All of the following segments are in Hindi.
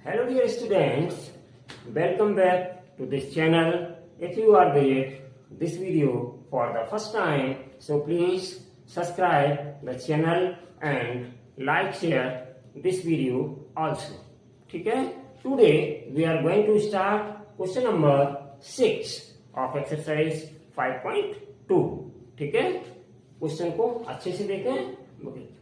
Hello dear students, welcome back to this channel. If you are visit this video for the first time, so please subscribe the channel and like share this video also. ठीक है? Today we are going to start question number 6 of exercise 5.2. ठीक है? क्वेश्चन को अच्छे से देखें.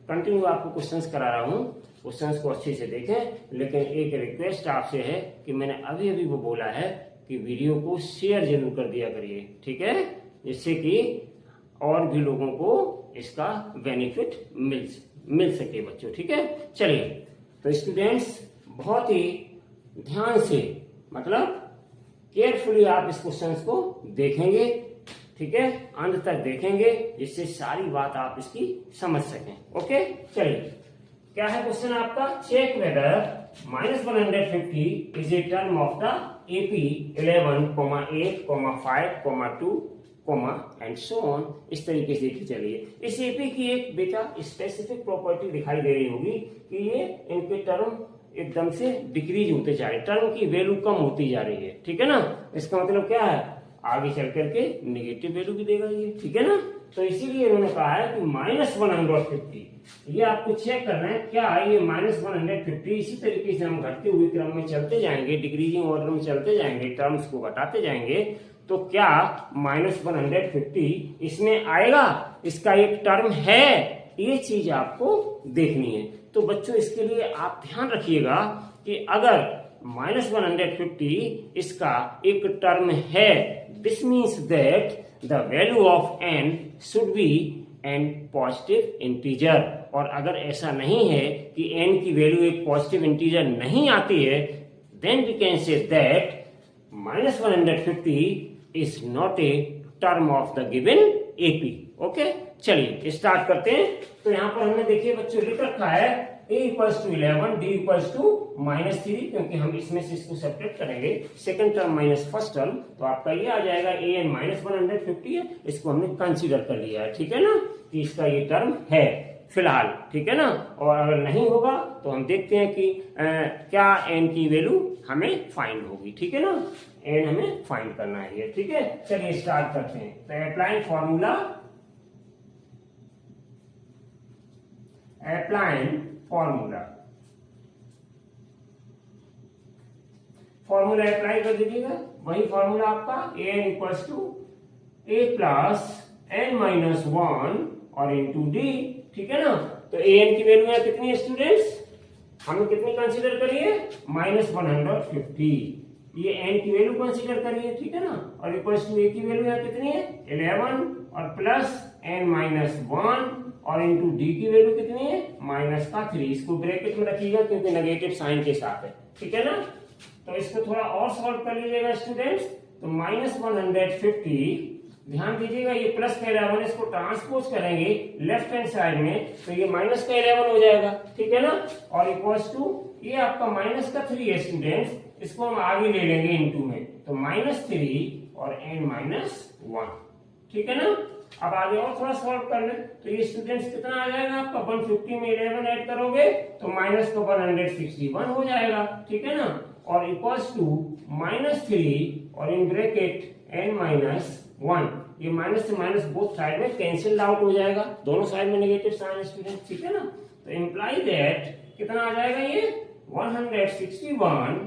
कंटिन्यू आपको क्वेश्चंस करा रहा हूँ, क्वेश्चंस को अच्छे से देखें. लेकिन एक रिक्वेस्ट आपसे है कि मैंने अभी अभी वो बोला है कि वीडियो को शेयर जरूर कर दिया करिए. ठीक है, जिससे कि और भी लोगों को इसका बेनिफिट मिल सके बच्चों. ठीक है, चलिए. तो स्टूडेंट्स बहुत ही ध्यान से, मतलब केयरफुली आप इस क्वेश्चंस को देखेंगे. ठीक है, अंत तक देखेंगे जिससे सारी बात आप इसकी समझ सकें. ओके, चलिए. क्या है क्वेश्चन आपका? Check whether -150 is a term of the AP 11, 8, 5, 2, and so on. इस तरीके से देखिए. चलिए, इस AP की एक बेटा स्पेसिफिक प्रॉपर्टी दिखाई दे रही होगी कि ये इनके टर्म एकदम से डिक्रीज होते जा रहे, टर्म की वैल्यू कम होती जा रही है. ठीक है ना? इसका मतलब क्या है? आगे चल करके नेगेटिव वैल्यू भी देगा ये. ठीक है ना? तो इसीलिए इन्होंने कहा है कि -150 ये आपको चेक करना है. क्या ये -150 इसी तरीके से हम घटते हुए क्रम में चलते जाएंगे, डिक्रीजिंग ऑर्डर में चलते जाएंगे, टर्म्स को घटाते जाएंगे, तो क्या -150 इसमें आएगा? इसका एक टर्म है, ये चीज आपको देखनी है. तो बच्चों इसके लिए आप ध्यान रखिएगा कि अगर -150 इसका एक टर्म है, this means that the value of n should be an positive integer. और अगर ऐसा नहीं है कि n की वैल्यू एक पॉजिटिव इंटीजर नहीं आती है, then we can say that -150 is not a term of the given AP. Okay, चलिए स्टार्ट करते हैं. तो यहां पर हमने देखिए बच्चों लिख रखा है A = 11, D = -3, क्योंकि हम इसमें से इसको सेपरेट करेंगे. Second term minus first term, तो आपका ये आ जाएगा AN -150 है. इसको हमने कंसीडर कर लिया है. ठीक है ना, कि इसका ये टर्म है फिलहाल. ठीक है ना? और अगर नहीं होगा तो हम देखते हैं कि क्या n की वैल्यू हमें फाइंड होगी. ठीक है ना? n हमें फाइंड करना है. ठीक है, चलिए स्टार्ट करते हैं. तो अप्लाइंग फॉर्मूला अप्लाई कर दीजिएगा. वही फॉर्मूला आपका AN = A + n-1 और इंटू D. ठीक है ना? तो AN की वैल्यू है कितनी है स्टूडेंट्स? हमने कितनी कंसीडर करी है? -150. ये n की वैल्यू कंसीडर करिए. ठीक है ना? और इक्वल्स टू A की वैल्यू है कितनी है? 11 और प्लस n-1 और इंटू D की वैल्यू कितनी है? -3. इसको ब्रैकेट में रखिएगा क्योंकि नेगेटिव साइन के साथ है. ठीक है ना? तो इसको थोड़ा और सॉल्व कर लीजिएगा स्टूडेंट्स. तो -150, ध्यान दीजिएगा, ये प्लस का 11, इसको ट्रांसपोज करेंगे लेफ्ट हैंड साइड में, तो ये माइनस का 11 हो जाएगा. ठीक है ना? और इक्वल्स टू ये आपका -3 है स्टूडेंट्स, इसको हम आगे ले लेंगे इनटू में, तो -3 और n-1. ठीक है ना? अब आगे और थोड़ा सॉल्व कर ले. तो ये स्टूडेंट्स कितना आ जाएगा आपका? 150 में 11 ऐड करोगे तो -161 हो जाएगा. ठीक है ना? और इक्वल्स टू -3 और इन ब्रैकेट n-1. ये माइनस से माइनस बोथ साइड में कैंसिल आउट हो जाएगा, दोनों साइड में नेगेटिव साइन स्टूडेंट. ठीक है ना? तो इंप्लाई दैट कितना आ जाएगा ये? 161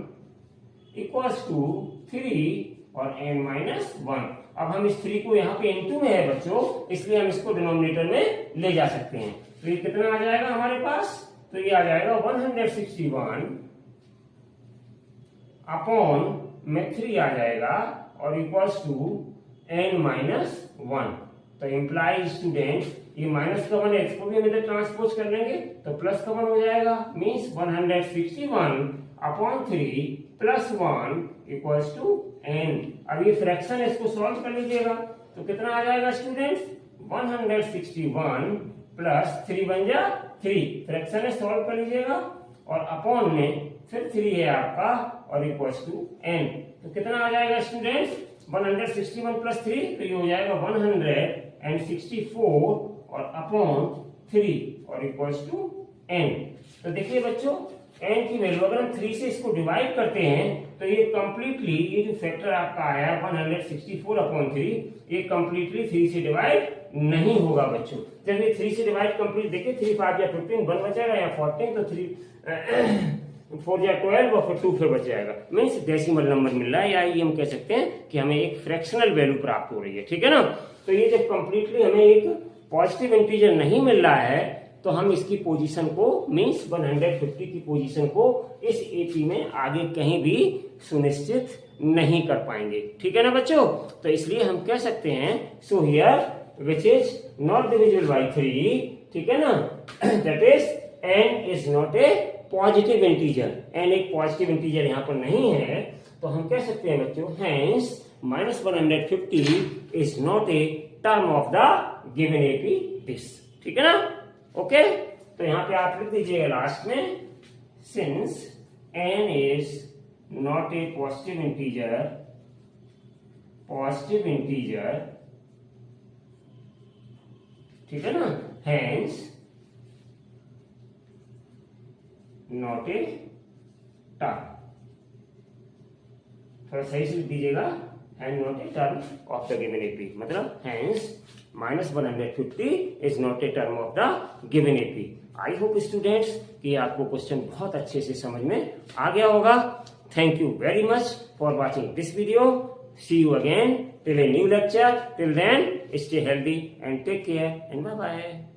इक्वल्स टू 3 और n-1. अब हम इस 3 को यहाँ पे n2 में है बच्चों, इसलिए हम इसको डिनोमिनेटर में ले जा सकते हैं. तो ये कितना आ जाएगा हमारे पास? तो ये आ जाएगा 161 अपॉन में 3 आ जाएगा और इक्वल्स टू n-1. तो इंप्लाई स्टूडेंट ये माइनस का 1 है, इसको भी हम इधर ट्रांसपोज कर लेंगे तो प्लस का 1 हो जाएगा. Means 161 upon 3 plus 1 equals to n. अब ये फ्रैक्शन है, इसको सॉल्व कर लीजिएगा. तो कितना आ जाएगा स्टूडेंट्स? 161 प्लस 3 बन जा 3. फ्रैक्शन है, सॉल्व कर लीजिएगा. और अपॉन में फिर 3 है आपका और इक्वल्स टू n. तो कितना आ जाएगा स्टूडेंट्स? 161 प्लस 3, तो ये हो जाएगा 164 और अपॉन 3 और इक्वल्स टू n. तो देखिए बच्चों, n की वैल्यू अगर हम 3 से इसको डिवाइड करते हैं तो ये कंप्लीटली, ये जो फैक्टर आपका आया 164/3, ये कंप्लीटली 3 से डिवाइड नहीं होगा बच्चों। जब ये 3 से डिवाइड कंप्लीट, देखिए 3 5 या 15 1 बचेगा, या 14 तो 3 4 या 12 और फिर 2 फिर बच जाएगा, मीन्स डेसिमल नंबर मिल रहा है, या ये हम कह सकते हैं कि हमें एक फ्रैक्शनल वैल्यू प्राप्त हो रही है, ठीक है ना। तो ये जब कंप्लीटली हमें एक पॉजिटिव इंटीजर नहीं मिल रहा है तो हम इसकी पोजीशन को, मीन्स 150 की पोजीशन को इस एपी में आगे कहीं भी सुनिश्चित नहीं कर पाएंगे, ठीक है ना बच्चों। तो इसलिए हम कह सकते हैं so here which is not divisible by 3, ठीक है ना, that is n is not A positive integer, n एक पॉजिटिव इंटीजर यहाँ पर नहीं है, तो हम कह सकते हैं बच्चों hence -150 is not a term of the given AP this, ठीक है ना। ओके, तो यहां पे आप लिख दीजिएगा लास्ट में, since n is not A positive integer, ठीक है ना, हेंस नॉट ए टर्म, थोड़ा सही से लिख दीजिएगा, and not a term of the given AP, मतलब hence -150 is not a term of the given AP. I hope students कि आपको क्वेश्चन बहुत अच्छे से समझ में आ गया होगा। Thank you very much for watching this video. See you again till a new lecture. Till then stay healthy and take care and bye bye.